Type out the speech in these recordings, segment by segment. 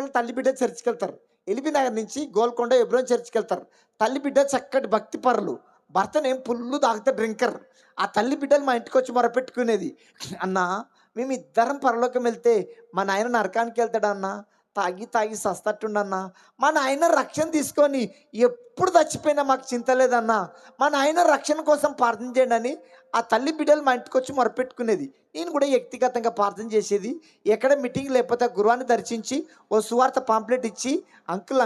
పిల్లలు తల్లి బిడ్డ చర్చికి వెళ్తారు. ఎల్బీ నగర్ నుంచి గోల్కొండ ఎబ్రోన్ చర్చికి వెళ్తారు. తల్లి బిడ్డ చక్కటి భక్తి పరులు, భర్తనేం పుల్లు తాగితే డ్రింకర్. ఆ తల్లి బిడ్డలు మా ఇంటికి వచ్చి మొరపెట్టుకునేది, అన్నా మేమిద్దరం పరలోకం వెళ్తే మా నాయన నరకానికి వెళ్తాడా అన్న, తాగి తాగి సస్తట్టుండన్నా, మా నాయన రక్షణ తీసుకొని ఎప్పుడు చచ్చిపోయినా మాకు చింత లేదన్నా, మా నాయన రక్షణ కోసం ప్రార్థన చేయండి అని ఆ తల్లి బిడ్డలు మా ఇంటికి వచ్చి మొరపెట్టుకునేది. నేను కూడా వ్యక్తిగతంగా ప్రార్థన చేసేది. ఎక్కడ మీటింగ్ లేకపోతే గురువాన్ని దర్శించి ఓ సువార్త పాంప్లెట్ ఇచ్చి, అంకుల్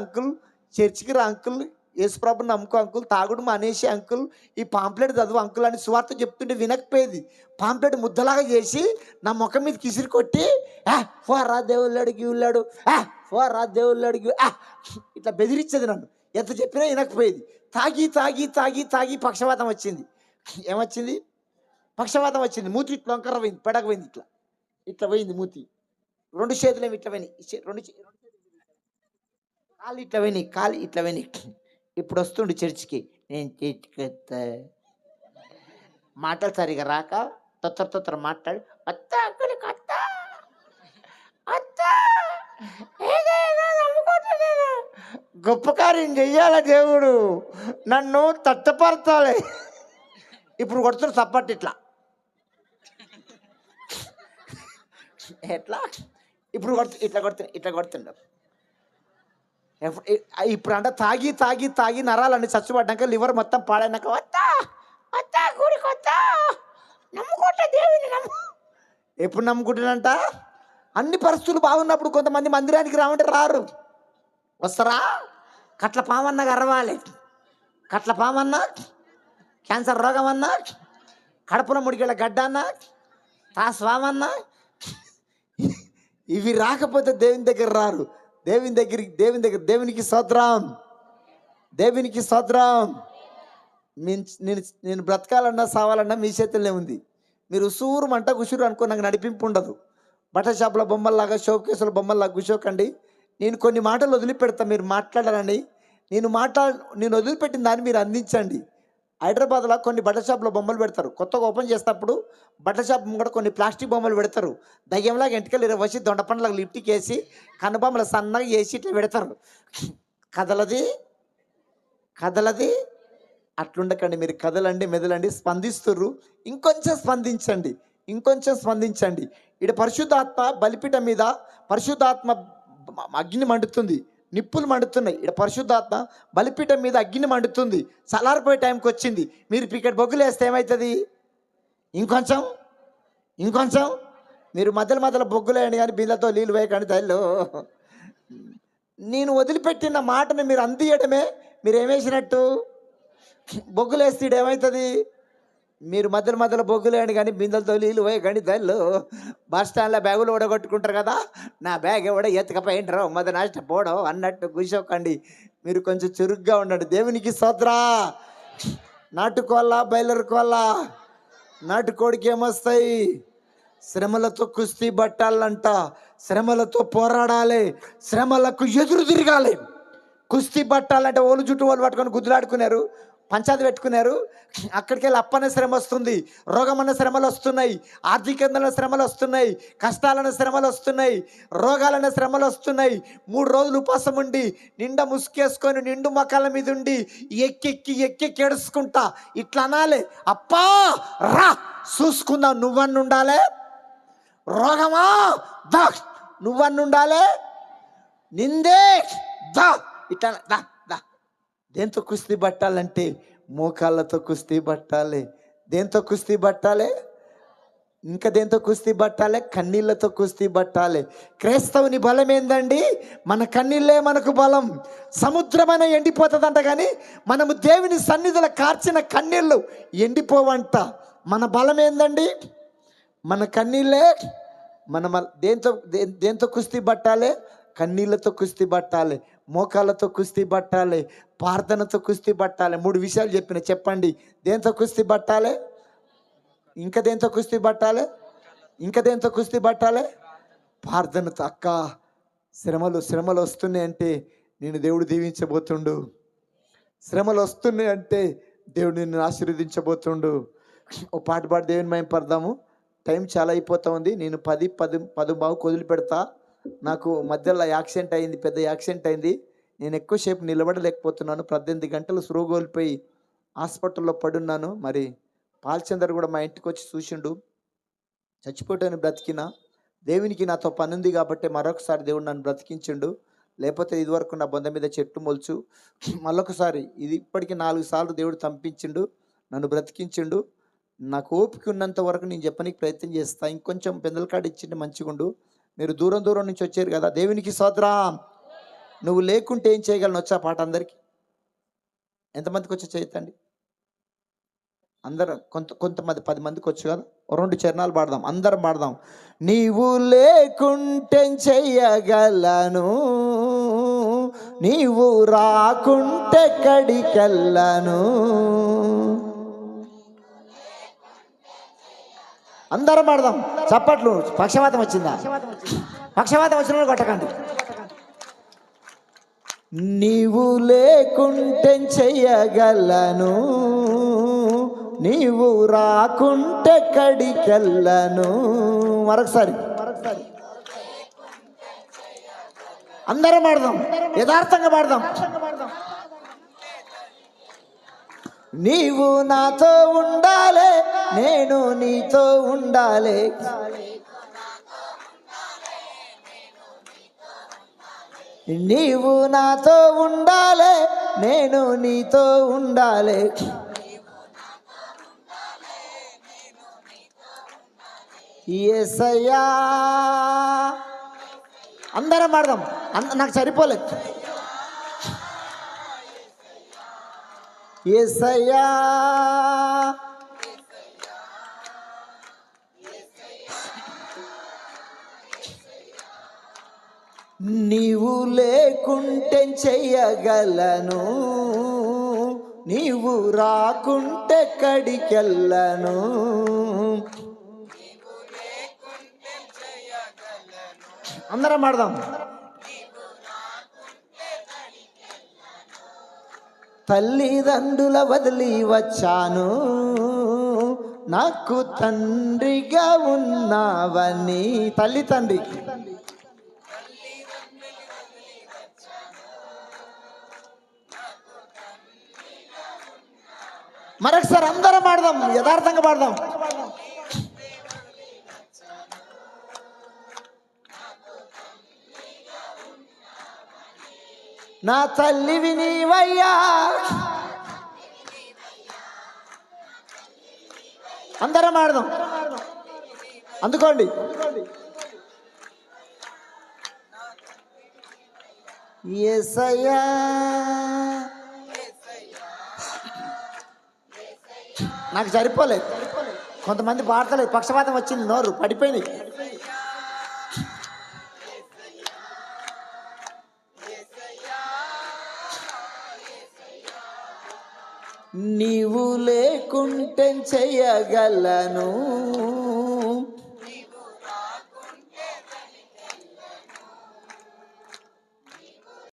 చర్చికి రా అంకుల్, యేసుప్రభుని నమ్ముకో అంకుల్, తాగుడు మానేసి అంకుల్, ఈ పాంప్లెట్ చదువు అంకుల్ అని సువార్త చెప్తుంటే వినకపోయేది. పాంప్లెట్ ముద్దలాగా చేసి నా ముఖం మీద కిసిరి కొట్టి, ఫోరా దేవుళ్ళాడు గివుళ్ళాడు, ఫోరా దేవుళ్ళాడు ఇట్లా బెదిరించేది నన్ను. ఎంత చెప్పినా వినకపోయేది. తాగి తాగి తాగి తాగి పక్షవాతం వచ్చింది. ఏమొచ్చింది? పక్షవాతం వచ్చింది. మూతి ఇట్లా వంకర పోయింది, పెడక పోయింది, ఇట్లా ఇట్లా పోయింది మూతి. రెండు చేతులు ఏమి ఇట్లా పోయినాయి, కాళ్ళు ఇట్లా పోయినాయి, కాళ్ళు ఇట్లా పోయినాయి. ఇప్పుడు వస్తుండు చర్చికి, నేను చర్చికి మాటలు సరిగా రాక తొత్తర మాట్లాడి, అత్త అక్కడికి అత్త అత్త ఏదైనా నమ్ముకుంటున్నాను, గొప్ప కార్యం చెయ్యాల దేవుడు, నన్ను తట్టపరచాలి. ఇప్పుడు కొడుతున్న సప్పట్టు ఇట్లా ఎట్లా, ఇప్పుడు ఇట్లా కొడుతుండ. ఇప్పుడు అంట తాగి తాగి తాగి నరాలన్నీ చచ్చుపడ్డాక లివర్ మొత్తం పాడైనాక వస్తా వస్తా గుడికి వస్తా, నమ్ముకుంటా దేవుని ఎప్పుడు నమ్ముకుంటానంట? అన్ని పరిస్థితులు బాగున్నప్పుడు. కొంతమంది మందిరానికి రావంటే రారు, వస్తారా? కట్ల పామన్నా గర్వాలి, కట్ల పామన్నా, క్యాన్సర్ రోగం అన్నా, కడుపులో ముడిగేళ్ళ గడ్డ అన్నా, స్వామన్నా, ఇవి రాకపోతే దేవుని దగ్గర రారు. దేవునికి స్తోత్రం, దేవునికి స్తోత్రం. నేను బ్రతకాలన్నా సావాలన్నా మీ చేతుల్లో ఉంది. మీరు ఉసూరు మంట గుసూరు అనుకో, నాకు నడిపింపు ఉండదు. బట్టల షాపుల బొమ్మల్లాగా, షోకేసుల బొమ్మల్లాగా కూర్చోకండి. నేను కొన్ని మాటలు వదిలిపెడతా, మీరు మాట్లాడాలని. నేను వదిలిపెట్టిన దాన్ని మీరు అందించండి. హైదరాబాద్లో కొన్ని బట్టల షాపులో బొమ్మలు పెడతారు. కొత్తగా ఓపెన్ చేసినప్పుడు బట్టల షాప్ కూడా కొన్ని ప్లాస్టిక్ బొమ్మలు పెడతారు. దయ్యంలాగా ఎంటికలు వచ్చి దొండపండ్లాగా లిఫ్ట్కి వేసి కనుబొమ్మలు సన్నగా వేసి ఇట్లా పెడతారు. కదలది అట్లుండకండి. మీరు కదలండి, మెదలండి. స్పందిస్తుర్రు, ఇంకొంచెం స్పందించండి. ఇక్కడ పరిశుద్ధాత్మ బలిపీఠం మీద పరిశుద్ధాత్మ అగ్ని మండుతుంది, నిప్పులు మండుతున్నాయి. ఇక్కడ పరిశుద్ధాత్మ బలిపీఠం మీద అగ్ని మండుతుంది. చల్లారిపోయే టైంకి వచ్చింది. మీరు ఇక్కడ బొగ్గులు వేస్తే ఏమవుతుంది? ఇంకొంచెం మీరు మధ్యలో బొగ్గులు వేయండి, కానీ బిళ్ళతో నీళ్ళు వేయకండి తల్లు. నేను వదిలిపెట్టిన మాటను మీరు అందియడమే మీరు ఏమేసినట్టు. బొగ్గులు వేస్తే ఏమవుతుంది? మీరు మధ్యలో బొగ్గులు వేయండి, కానీ బిందెలతో నీళ్ళు వేయకండి తల్లు. బస్ స్టాండ్లో బ్యాగులు ఓడగొట్టుకుంటారు కదా, నా బ్యాగ్ ఎవడో ఎత్తుకపోయింటారో మొదటి నష్టపోవడం అన్నట్టు కూర్చోకండి. మీరు కొంచెం చురుగ్గా ఉండండి. దేవునికి స్తోత్రం. నాటుకోవాలా, బయలురుకోవాలా? నాటుకోడికి ఏమొస్తాయి? శ్రమలతో కుస్తీ పట్టాలంట, శ్రమలతో పోరాడాలి, శ్రమలకు ఎదురు తిరగాలి. కుస్తీ పట్టాలంటే ఓళ్ళు చుట్టూ వాళ్ళు పట్టుకొని గుద్దులాడుకున్నారు, పంచాయతీ పెట్టుకున్నారు. అక్కడికి వెళ్ళి అప్పనే శ్రమ వస్తుంది, రోగమన్న శ్రమలు వస్తున్నాయి, ఆర్థికంగా శ్రమలు వస్తున్నాయి, కష్టాలన్న శ్రమలు వస్తున్నాయి, రోగాలన్న శ్రమలు వస్తున్నాయి. 3 రోజులు ఉపవాసం ఉండి నిండా ముసుకేసుకొని నిండు మొక్కల మీద ఉండి ఎక్కి ఏడుచుకుంటా ఇట్లా అనాలి, అప్పా రా చూసుకుందాం, నువ్వన్ను ఉండాలి. రోగమా దా, నువ్వన్ను ఉండాలి. నిందే దా, ఇట్లా దా దా. దేంతో కుస్తీ పట్టాలంటే మోకాళ్ళతో కుస్తీ పట్టాలి. దేంతో కుస్తీ పట్టాలి? ఇంకా దేంతో కుస్తీ పట్టాలి? కన్నీళ్ళతో కుస్తీ పట్టాలి. క్రైస్తవుని బలం ఏందండి? మన కన్నీళ్ళే మనకు బలం. సముద్రమైన ఎండిపోతుందంట, కానీ మనము దేవుని సన్నిధిలో కార్చిన కన్నీళ్ళు ఎండిపోవంట. మన బలం ఏందండి? మన కన్నీళ్ళే. దేంతో కుస్తీ పట్టాలి? కన్నీళ్ళతో కుస్తీ పట్టాలి, మోకాళ్ళతో కుస్తీ పట్టాలి, ప్రార్థనతో కుస్తీ పట్టాలి. 3 విషయాలు చెప్పండి. దేంతో కుస్తీ పట్టాలి? ఇంకా దేంతో కుస్తీ పట్టాలి? ప్రార్థనతో. అక్క శ్రమలు వస్తున్నాయి అంటే నేను దేవుడు దీవించబోతుండు. శ్రమలు వస్తున్నాయి అంటే దేవుడు నిన్ను ఆశీర్వదించబోతుండు. ఓ పాట దేవుని మేము పడదాము. టైం చాలా అయిపోతా ఉంది. నేను 10 బాగు వదిలి పెడతా. నాకు మధ్యలో యాక్సిడెంట్ అయింది, పెద్ద యాక్సిడెంట్ అయింది. నేను ఎక్కువసేపు నిలబడలేకపోతున్నాను. 18 గంటలు స్పృహ కోల్పోయి హాస్పిటల్లో పడున్నాను. మరి పాల్చందర్ కూడా మా ఇంటికి వచ్చి చూసిండు. చచ్చిపోయాను బ్రతికినా, దేవునికి నాతో పని ఉంది కాబట్టి మరొకసారి దేవుడు నన్ను బ్రతికించిండు. లేకపోతే ఇదివరకు నా బొంద మీద చెట్టు మొలుచు. మళ్ళొకసారి ఇది ఇప్పటికి 4 సార్లు దేవుడు పంపించిండు, నన్ను బ్రతికించిండు. నాకు ఓపిక ఉన్నంత వరకు నేను చెప్పడానికి ప్రయత్నం చేస్తా. ఇంకొంచెం పెందలకాడ ఇచ్చింటే మంచిగుండు. మీరు దూరం దూరం నుంచి వచ్చారు కదా, దేవునికి స్తోత్రం. నువ్వు లేకుంటే ఏం చేయగలను వచ్చా పాట అందరికి? ఎంతమందికి వచ్చి చేయతండి? అందరం కొంతమంది 10 మందికి వచ్చు కదా. 2 చరణాలు పాడదాం, అందరం పాడదాం. నీవు లేకుంటే చెయ్యగలను, నీవు రాకుంటే కడికెళ్ళను. అందరం పాడదాం, చప్పట్లు. పక్షవాతం వచ్చిందా? పక్షవాతం వచ్చిన కొట్టకండి. నీవు లేకుంటే చెయ్యగలను, నీవు రాకుంటే కడికెళ్ళను. మరొకసారి అందరం పాడదాం, యథార్థంగా పాడదాం. నీవు నాతో ఉండాలి, నేను నీతో ఉండాలి. నీవు నాతో ఉండాలి, నేను నీతో ఉండాలి. యేసయ్యా. అందరం పాడదాం, నాకు సరిపోలేదు. యేసయ్యా, నీవు లేకుంటే చెయ్యగలను, నీవు రాకుంటే కడికెళ్ళను. అందరం పాడదాం. తల్లిదండ్రుల వదిలి వచ్చాను, నాకు తండ్రిగా ఉన్నావని. తల్లి తండ్రి మరొకసారి అందరం పాడదాం, యథార్థంగా పాడదాం. నా తల్లివి నీవయ్యా. అందరం ఆడదాం, అందుకోండి. యేసయ్యా, నాకు సరిపోలేదు. కొంతమంది పాడతలేదు, పక్షపాతం వచ్చింది, నోరు పడిపోయింది. నీవు లేకుంటే చెయ్యగలను,